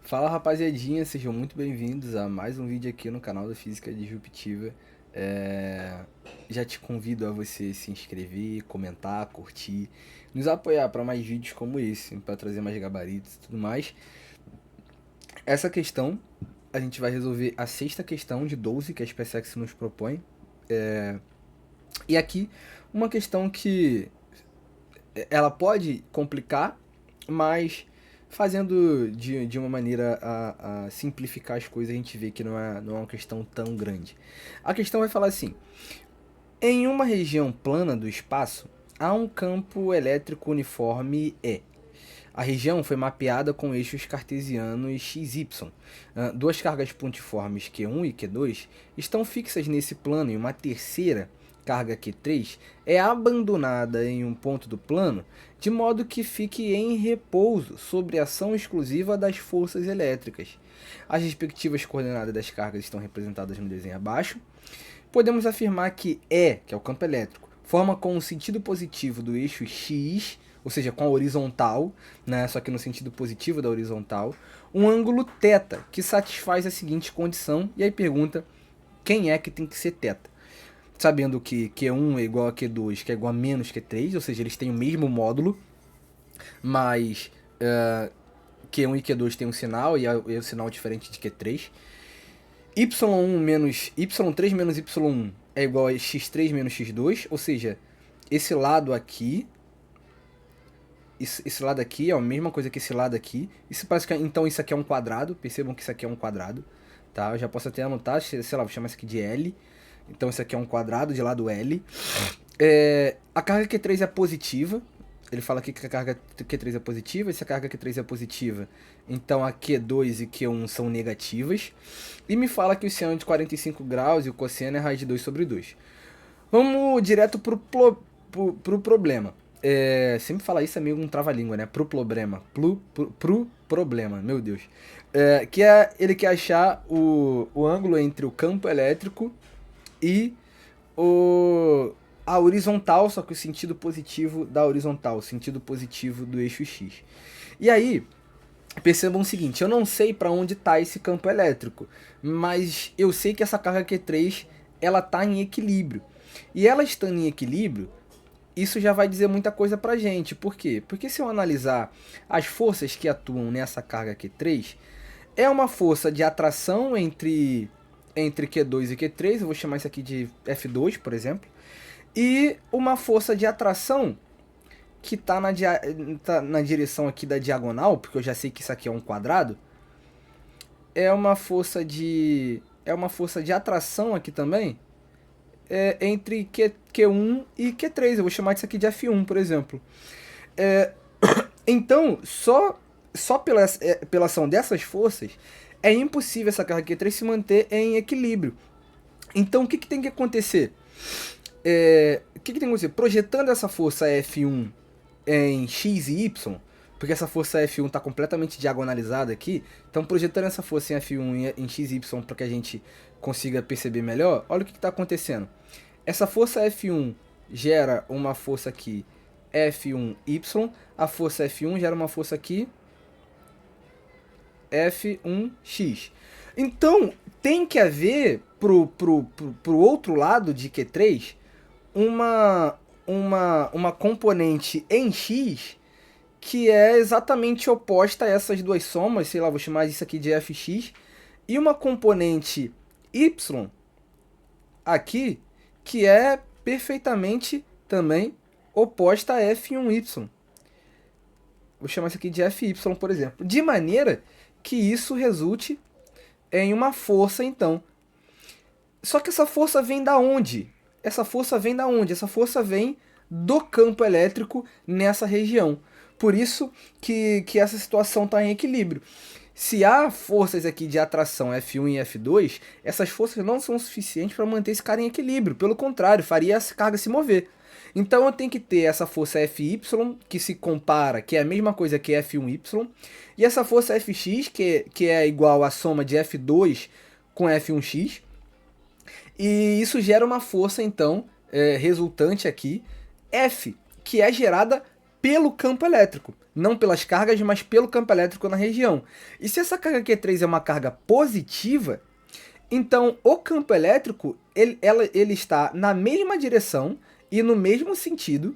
Fala rapaziadinha, sejam muito bem-vindos a mais um vídeo aqui no canal da Física Disruptiva. É, Já te convido a você se inscrever, comentar, curtir, nos apoiar para mais vídeos como esse, para trazer mais gabaritos e tudo mais. Essa questão a gente vai resolver a sexta questão de 12 que a SpaceX nos propõe. E aqui uma questão que ela pode complicar, mas fazendo de uma maneira a simplificar as coisas, a gente vê que não é uma questão tão grande. A questão vai falar assim: em uma região plana do espaço, há um campo elétrico uniforme E. A região foi mapeada com eixos cartesianos XY. Duas cargas pontiformes Q1 e Q2 estão fixas nesse plano e uma terceira carga Q3 é abandonada em um ponto do plano, de modo que fique em repouso sob a ação exclusiva das forças elétricas. As respectivas coordenadas das cargas estão representadas no desenho abaixo. Podemos afirmar que E, que é o campo elétrico, forma com o sentido positivo do eixo X, ou seja, com a horizontal, né, só que no sentido positivo da horizontal, um ângulo θ, que satisfaz a seguinte condição, e aí pergunta quem é que tem que ser θ. Sabendo que Q1 é igual a Q2, que é igual a menos Q3, ou seja, eles têm o mesmo módulo, mas Q1 e Q2 tem um sinal, e é um sinal diferente de Q3. Y1 menos Y3 menos Y1 é igual a X3 menos X2, ou seja, esse lado aqui, esse lado aqui é a mesma coisa que esse lado aqui. Então isso aqui é um quadrado, percebam que isso aqui é um quadrado, tá? Eu já posso até anotar, sei lá, vou chamar isso aqui de L. Então isso aqui é um quadrado de lado L. A carga Q3 é positiva. Ele fala aqui que a carga Q3 é positiva. E se a carga Q3 é positiva, então a Q2 e Q1 são negativas. E me fala que o seno é de 45 graus e o cosseno é raiz de 2 sobre 2. Vamos direto pro problema. Sempre falar isso é meio um trava-língua, né? Pro problema. Pro problema, meu Deus. Ele quer achar o ângulo entre o campo elétrico e a horizontal, só que o sentido positivo da horizontal, o sentido positivo do eixo X. E aí, percebam o seguinte, eu não sei para onde está esse campo elétrico, mas eu sei que essa carga Q3 ela está em equilíbrio. E ela estando em equilíbrio, isso já vai dizer muita coisa pra gente. Por quê? Porque se eu analisar as forças que atuam nessa carga Q3, é uma força de atração entre Q2 e Q3, eu vou chamar isso aqui de F2, por exemplo, e uma força de atração que está na direção aqui da diagonal, porque eu já sei que isso aqui é um quadrado, é uma força de atração aqui também, entre Q1 e Q3, eu vou chamar isso aqui de F1, por exemplo. Então, só pela ação dessas forças, é impossível essa carga Q3 se manter em equilíbrio. Então, o que tem que acontecer? O que tem que acontecer? Projetando essa força F1 em X e Y, porque essa força F1 está completamente diagonalizada aqui, então projetando essa força em F1 em X e Y para que a gente consiga perceber melhor, olha o que está acontecendo. Essa força F1 gera uma força aqui F1Y, a força F1 gera uma força aqui F1x. Então, tem que haver pro outro lado de Q3 uma componente em X que é exatamente oposta a essas duas somas, sei lá, vou chamar isso aqui de Fx, e uma componente Y aqui que é perfeitamente também oposta a F1y. Vou chamar isso aqui de Fy, por exemplo. De maneira que isso resulte em uma força, então. Só que essa força vem da onde? Essa força vem da onde? Essa força vem do campo elétrico nessa região. Por isso que essa situação está em equilíbrio. Se há forças aqui de atração F1 e F2, essas forças não são suficientes para manter esse cara em equilíbrio. Pelo contrário, faria essa carga se mover. Então eu tenho que ter essa força Fy, que se compara, que é a mesma coisa que F1y, e essa força Fx, que é igual à soma de F2 com F1x. E isso gera uma força, então, resultante aqui, F, que é gerada pelo campo elétrico. Não pelas cargas, mas pelo campo elétrico na região. E se essa carga Q3 é uma carga positiva, então o campo elétrico ele está na mesma direção e no mesmo sentido,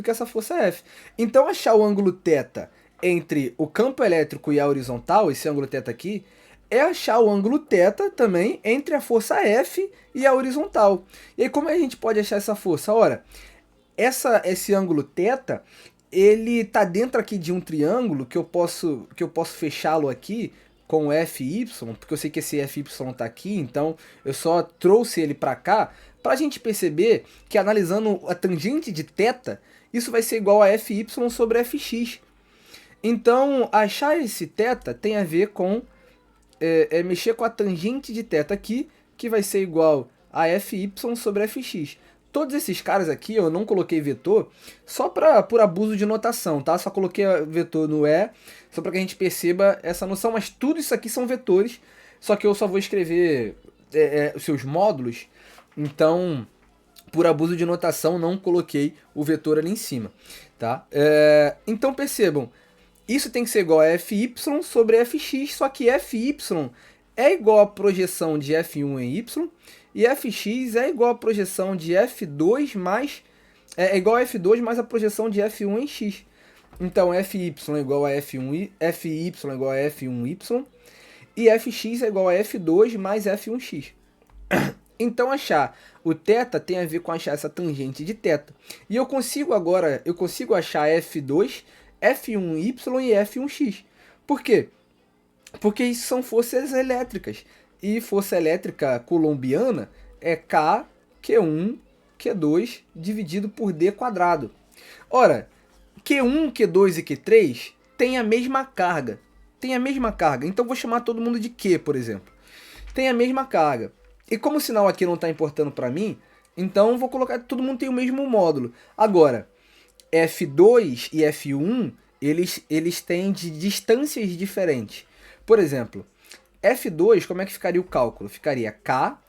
que essa força F. Então achar o ângulo θ entre o campo elétrico e a horizontal, esse ângulo θ aqui, é achar o ângulo θ também entre a força F e a horizontal. E aí como a gente pode achar essa força? Ora, esse ângulo θ, ele está dentro aqui de um triângulo que eu posso fechá-lo aqui com FY, porque eu sei que esse FY está aqui, então eu só trouxe ele para cá, para a gente perceber que analisando a tangente de θ, isso vai ser igual a FY sobre FX. Então, achar esse θ tem a ver com mexer com a tangente de θ aqui, que vai ser igual a FY sobre FX. Todos esses caras aqui eu não coloquei vetor só por abuso de notação, tá? Só coloquei vetor no E, só para que a gente perceba essa noção, mas tudo isso aqui são vetores, só que eu só vou escrever os seus módulos, então por abuso de notação não coloquei o vetor ali em cima, tá? Então percebam, isso tem que ser igual a Fy sobre Fx, só que Fy é igual a projeção de F1 em y, e Fx é igual a projeção de F2 mais... é igual a F2 mais a projeção de F1 em x. Então, Fy é igual a F1, Fy é igual a F1y, e Fx é igual a F2 mais F1x. Então, achar o θ tem a ver com achar essa tangente de θ. E eu consigo achar F2, F1y e F1x. Por quê? Porque isso são forças elétricas. E força elétrica coulombiana é K, Q1, Q2 dividido por D quadrado. Ora, Q1, Q2 e Q3 têm a mesma carga. Então vou chamar todo mundo de Q, por exemplo. Tem a mesma carga. E como o sinal aqui não está importando para mim, então vou colocar todo mundo tem o mesmo módulo. Agora, F2 e F1, eles têm de distâncias diferentes. Por exemplo, F2, como é que ficaria o cálculo? Ficaria K,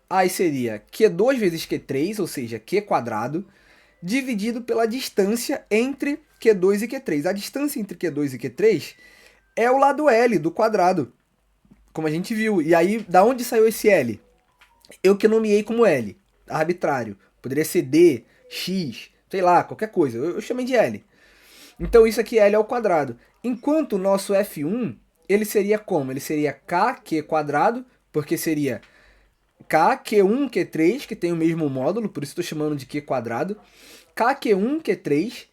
aí seria Q2 vezes Q3, ou seja, Q quadrado, dividido pela distância entre Q2 e Q3. A distância entre Q2 e Q3 é o lado L do quadrado, como a gente viu. E aí, da onde saiu esse L? Eu que nomeei como L, arbitrário. Poderia ser D, X, sei lá, qualquer coisa. Eu chamei de L. Então isso aqui é L ao quadrado. Enquanto o nosso F1, ele seria como? Ele seria KQ quadrado, porque seria KQ1, Q3, que tem o mesmo módulo, por isso estou chamando de Q quadrado. KQ1, Q3,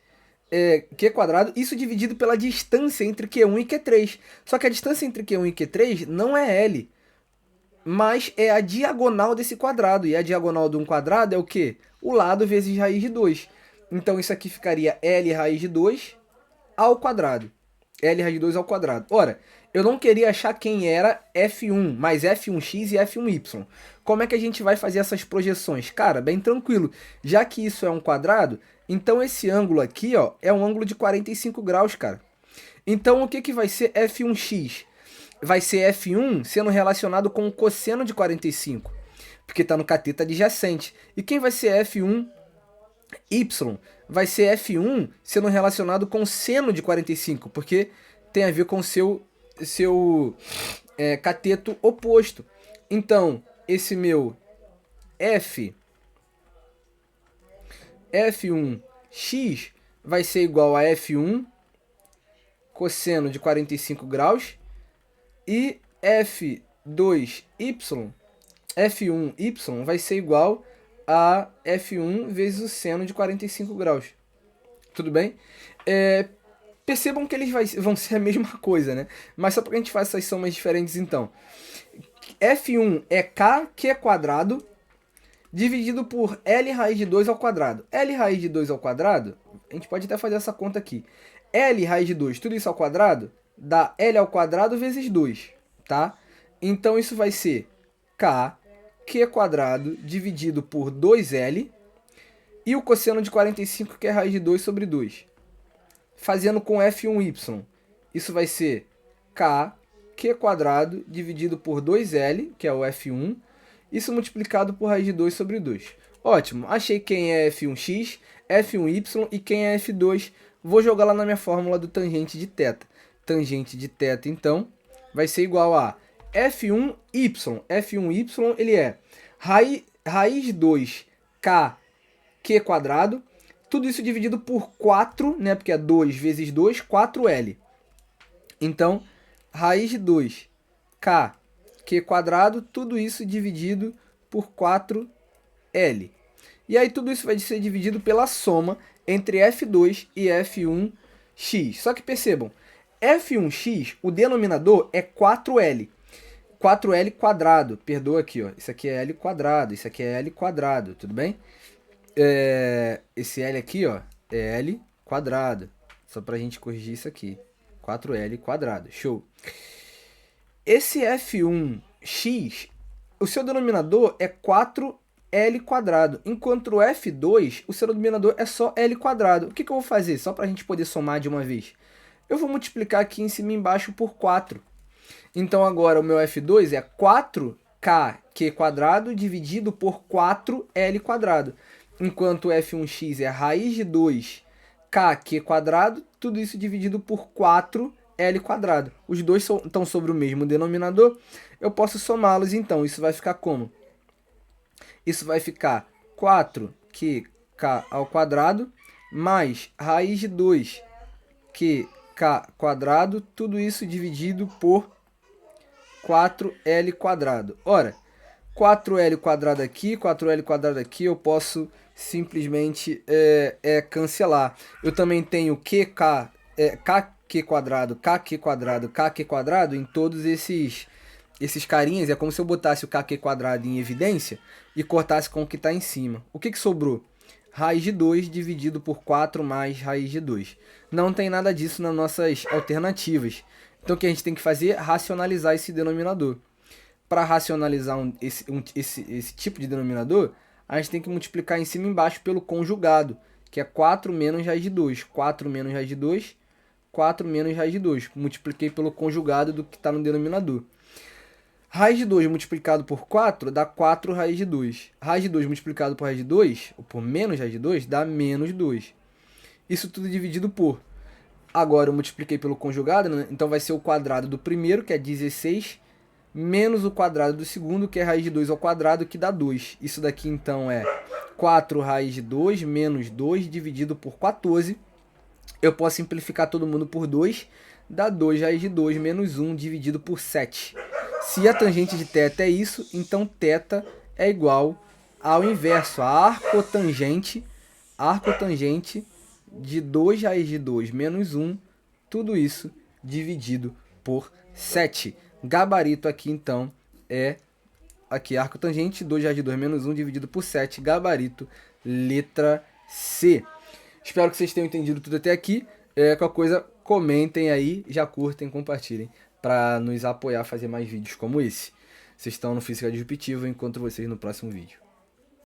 Q quadrado, isso dividido pela distância entre Q1 e Q3. Só que a distância entre Q1 e Q3 não é L, mas é a diagonal desse quadrado. E a diagonal de um quadrado é o quê? O lado vezes raiz de 2. Então isso aqui ficaria L raiz de 2 ao quadrado. L raiz de 2 ao quadrado. Ora, eu não queria achar quem era F1, mas F1x e F1y. Como é que a gente vai fazer essas projeções? Cara, bem tranquilo. Já que isso é um quadrado, então esse ângulo aqui, ó, é um ângulo de 45 graus, cara. Então o que, que vai ser F1x? Vai ser F1 sendo relacionado com o cosseno de 45, porque está no cateto adjacente. E quem vai ser F1y? Vai ser F1 sendo relacionado com o seno de 45, porque tem a ver com o seu cateto oposto. Então, esse meu F1x vai ser igual a F1 cosseno de 45 graus e F1y vai ser igual a F1 vezes o seno de 45 graus. Tudo bem? Percebam que eles vão ser a mesma coisa, né? Mas só para que a gente faça essas somas diferentes, então. F1 é KQ quadrado dividido por L raiz de 2 ao quadrado. L raiz de 2 ao quadrado, a gente pode até fazer essa conta aqui. L raiz de 2, tudo isso ao quadrado, dá L ao quadrado vezes 2, tá? Então isso vai ser KQ quadrado dividido por 2L e o cosseno de 45, que é raiz de 2 sobre 2. Fazendo com F1y, isso vai ser KQ quadrado dividido por 2L, que é o F1, isso multiplicado por raiz de 2 sobre 2. Ótimo, achei quem é F1x, F1y e quem é F2, vou jogar lá na minha fórmula do tangente de θ. Tangente de θ, então, vai ser igual a F1y. F1y, ele é raiz 2k q quadrado, tudo isso dividido por 4, né, porque é 2 vezes 2, 4L. Então, raiz de 2k q quadrado, tudo isso dividido por 4L. E aí tudo isso vai ser dividido pela soma entre F2 e F1x. Só que percebam, F1x, o denominador é 4L. 4L quadrado, perdoa aqui, ó. Isso aqui é L quadrado, isso aqui é L quadrado, tudo bem? Esse L aqui, ó, é L quadrado. Só pra gente corrigir isso aqui. 4L quadrado, show. Esse F1x, o seu denominador é 4L quadrado, enquanto o F2, o seu denominador é só L quadrado. O que eu vou fazer, só pra gente poder somar de uma vez? Eu vou multiplicar aqui em cima e embaixo por 4. Então agora o meu F2 é 4kq quadrado dividido por 4L quadrado. Enquanto o F1x é raiz de 2kq quadrado, tudo isso dividido por 4L quadrado. Os dois estão sobre o mesmo denominador, eu posso somá-los então. Isso vai ficar como? Isso vai ficar 4qk ao quadrado mais raiz de 2qk quadrado, tudo isso dividido por 4L quadrado. Ora, 4L quadrado aqui, 4L quadrado aqui, eu posso simplesmente cancelar. Eu também tenho kq quadrado, kq quadrado, kq quadrado em todos esses carinhas. É como se eu botasse o kq quadrado em evidência e cortasse com o que está em cima. O que sobrou? Raiz de 2 dividido por 4 mais raiz de 2. Não tem nada disso nas nossas alternativas. Então o que a gente tem que fazer é racionalizar esse denominador. Para racionalizar esse tipo de denominador, a gente tem que multiplicar em cima e embaixo pelo conjugado, que é 4 menos raiz de 2. 4 menos raiz de 2, 4 menos raiz de 2. Multipliquei pelo conjugado do que está no denominador. Raiz de 2 multiplicado por 4 dá 4 raiz de 2. Raiz de 2 multiplicado por raiz de 2, ou por menos raiz de 2, dá menos 2. Isso tudo dividido por... Agora eu multipliquei pelo conjugado, né? Então vai ser o quadrado do primeiro, que é 16, menos o quadrado do segundo, que é raiz de 2 ao quadrado, que dá 2. Isso daqui então é 4 raiz de 2 menos 2 dividido por 14. Eu posso simplificar todo mundo por 2, dá 2 raiz de 2 menos 1 dividido por 7. Se a tangente de θ é isso, então θ é igual ao inverso, a arcotangente de 2 raiz de 2 menos 1, tudo isso dividido por 7. Gabarito aqui, então, é aqui arcotangente, 2 raiz de 2 menos 1 dividido por 7, gabarito, letra C. Espero que vocês tenham entendido tudo até aqui. Qualquer coisa, comentem aí, já curtem, compartilhem, para nos apoiar a fazer mais vídeos como esse. Vocês estão no Física Disruptiva, eu encontro vocês no próximo vídeo.